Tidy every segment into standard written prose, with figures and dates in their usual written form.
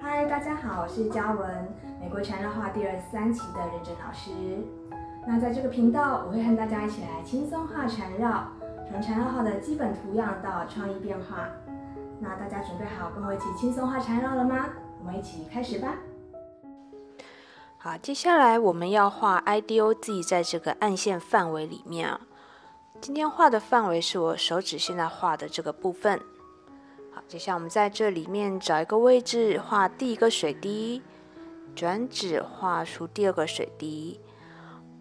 嗨，大家好，我是嘉文，美国缠绕画第23期的认证老师。那在这个频道，我会和大家一起来轻松画缠绕，从缠绕画的基本图样到创意变化。那大家准备好跟我一起轻松画缠绕了吗？我们一起开始吧。好，接下来我们要画 IDOZ 在这个暗线范围里面啊。今天画的范围是我手指现在画的这个部分。好，接下来我们在这里面找一个位置画第一个水滴，转指画出第二个水滴。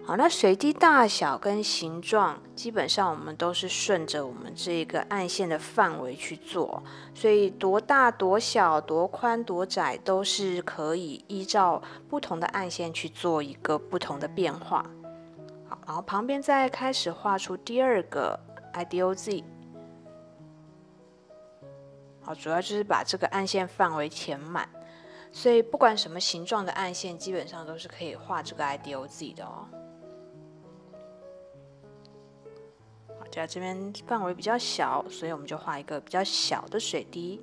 好，那水滴大小跟形状，基本上我们都是顺着我们这个暗线的范围去做，所以多大、多小、多宽、多窄，都是可以依照不同的暗线去做一个不同的变化。好，然后旁边再开始画出第二个 IDOZ。好，主要就是把这个暗线范围填满，所以不管什么形状的暗线，基本上都是可以画这个 IDOZ 的哦。好，这边范围比较小，所以我们就画一个比较小的水滴。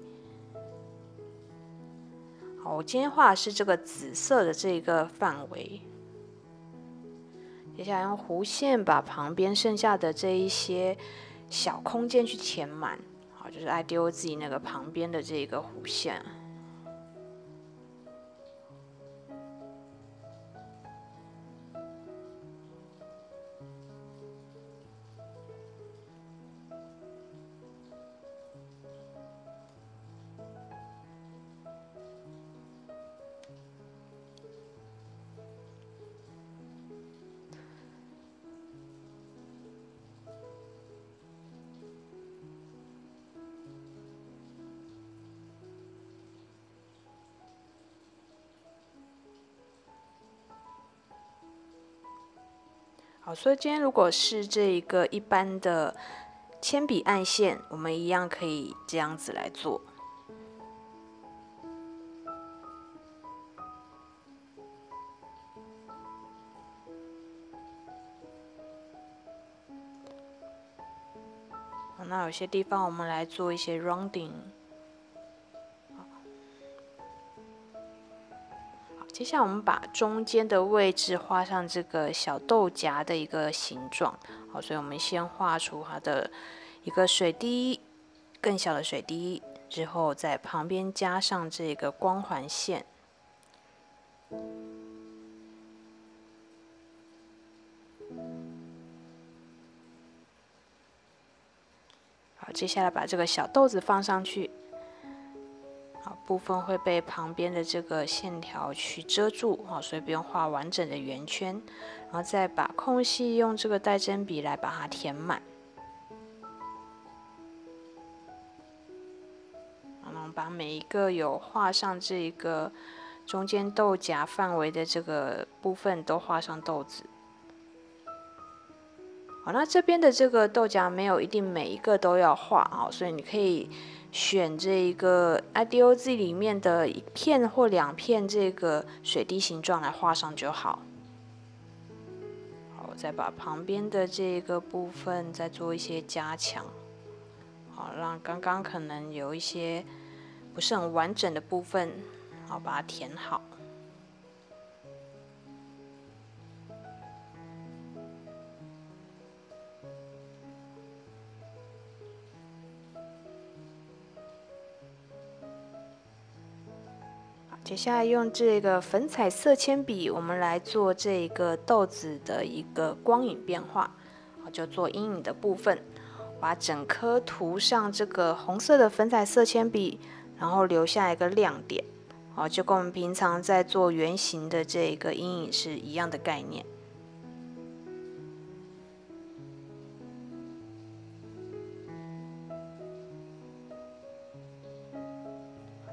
好，我今天画的是这个紫色的这个范围。接下来用弧线把旁边剩下的这一些小空间去填满。好，就是 IDOZ 那个旁边的这个弧线。好，所以今天如果是这一个一般的铅笔暗线，我们一样可以这样子来做。好，那有些地方我们来做一些 rounding。好，接下来我们把中间的位置画上这个小豆荚的一个形状。好，所以我们先画出它的一个水滴，更小的水滴，之后在旁边加上这个光环线。好，接下来把这个小豆子放上去。好，部分会被旁边的这个线条去遮住，好，所以不用画完整的圆圈，然后再把空隙用这个带针笔来把它填满。然后把每一个有画上这个中间豆荚范围的这个部分都画上豆子。好，那这边的这个豆荚没有一定每一个都要画啊，所以你可以选这一个 IDOZ 里面的一片或两片这个水滴形状来画上就好。好，我再把旁边的这个部分再做一些加强，好，让刚刚可能有一些不是很完整的部分，好，把它填好。接下来用这个粉彩色铅笔，我们来做这个豆子的一个光影变化。好，就做阴影的部分，把整颗涂上这个红色的粉彩色铅笔，然后留下一个亮点。好，就跟我们平常在做圆形的这个阴影是一样的概念。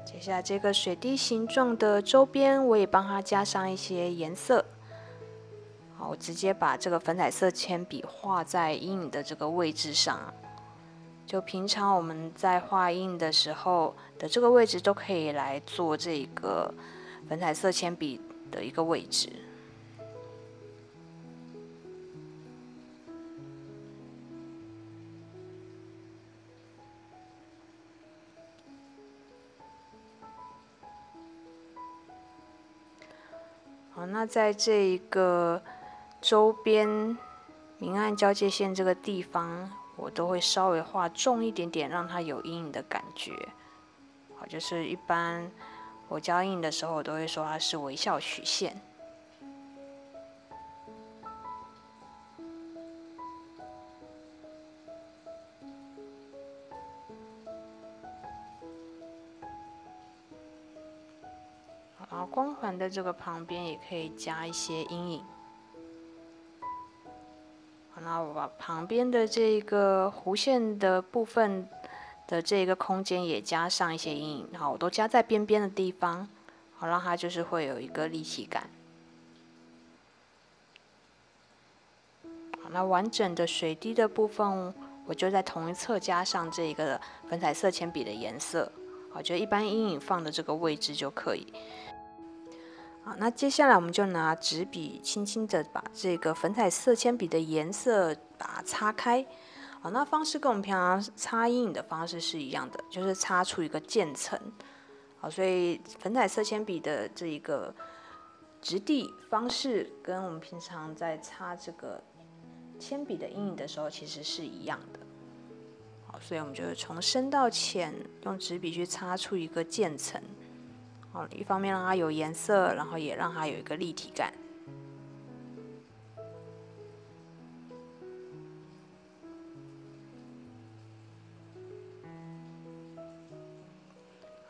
接下来这个水滴形状的周边，我也帮它加上一些颜色。好，我直接把这个粉彩色铅笔画在阴影的这个位置上。就平常我们在画阴影的时候的这个位置，都可以来做这个粉彩色铅笔的一个位置。好，那在这一个周边明暗交界线这个地方，我都会稍微画重一点点，让它有阴影的感觉。好，就是一般我教阴影的时候，我都会说它是微笑曲线。然后光环的这个旁边也可以加一些阴影。好，那我把旁边的这个弧线的部分的这个空间也加上一些阴影，好，我都加在边边的地方，好，让它就是会有一个立体感。好，那完整的水滴的部分，我就在同一侧加上这个粉彩色铅笔的颜色，好，就一般阴影放的这个位置就可以。好，那接下来我们就拿纸笔轻轻的把这个粉彩色铅笔的颜色把它擦开。好，那方式跟我们平常擦阴影的方式是一样的，就是擦出一个渐层。好，所以粉彩色铅笔的这一个质地方式跟我们平常在擦这个铅笔的阴影的时候其实是一样的。好，所以我们就从深到浅用纸笔去擦出一个渐层。好，一方面让它有颜色，然后也让它有一个立体感。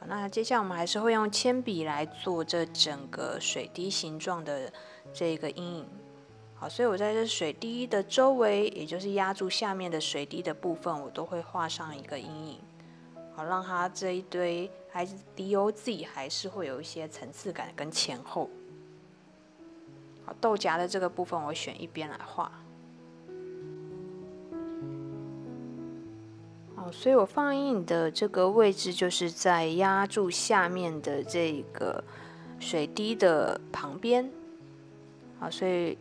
好，那接下来我们还是会用铅笔来做这整个水滴形状的这个阴影。好，所以我在这水滴的周围，也就是压住下面的水滴的部分，我都会画上一个阴影。好，让它这一堆IDOZ 还是会有一些层次感跟前后。好，豆荚的这个部分我选一边来画。好，所以我放阴影的这个位置就是在压住下面的这个水滴的旁边。好，所以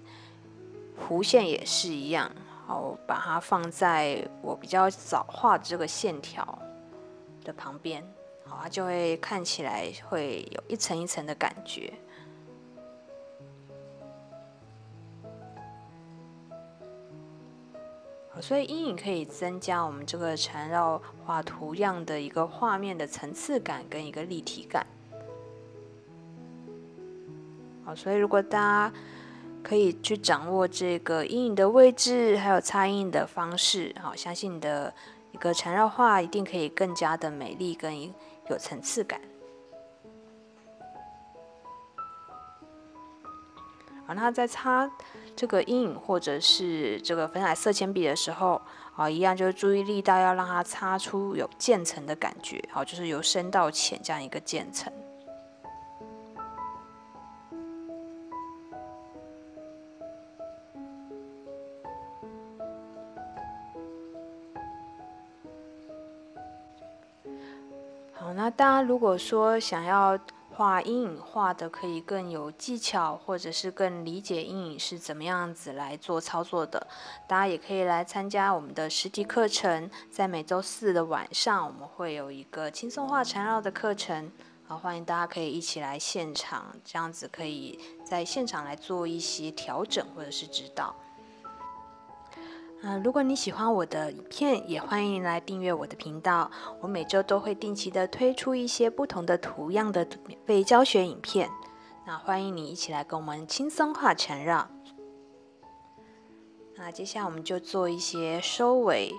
弧线也是一样。好，我把它放在我比较早画的这个线条的旁边，好，它就会看起来会有一层一层的感觉。好，所以阴影可以增加我们这个缠绕画图样的一个画面的层次感跟一个立体感。好，所以如果大家可以去掌握这个阴影的位置，还有擦阴影的方式，好，相信你的一个缠绕画一定可以更加的美丽跟有层次感。好，那在擦这个阴影或者是这个粉彩色铅笔的时候，好，一样就是注意力道要让它擦出有渐层的感觉，好，就是由深到浅这样一个渐层。好，那大家如果说想要画阴影画的可以更有技巧，或者是更理解阴影是怎么样子来做操作的，大家也可以来参加我们的实体课程。在每周四的晚上，我们会有一个轻松画缠绕的课程，好，欢迎大家可以一起来现场，这样子可以在现场来做一些调整或者是指导。如果你喜欢我的影片，也欢迎来订阅我的频道。我每周都会定期的推出一些不同的图样的免费教学影片。那欢迎你一起来跟我们轻松画缠绕。那接下来我们就做一些收尾，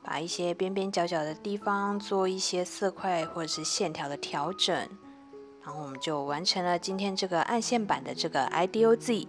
把一些边边角角的地方做一些色块或者是线条的调整，然后我们就完成了今天这个暗线版的这个 IDOZ。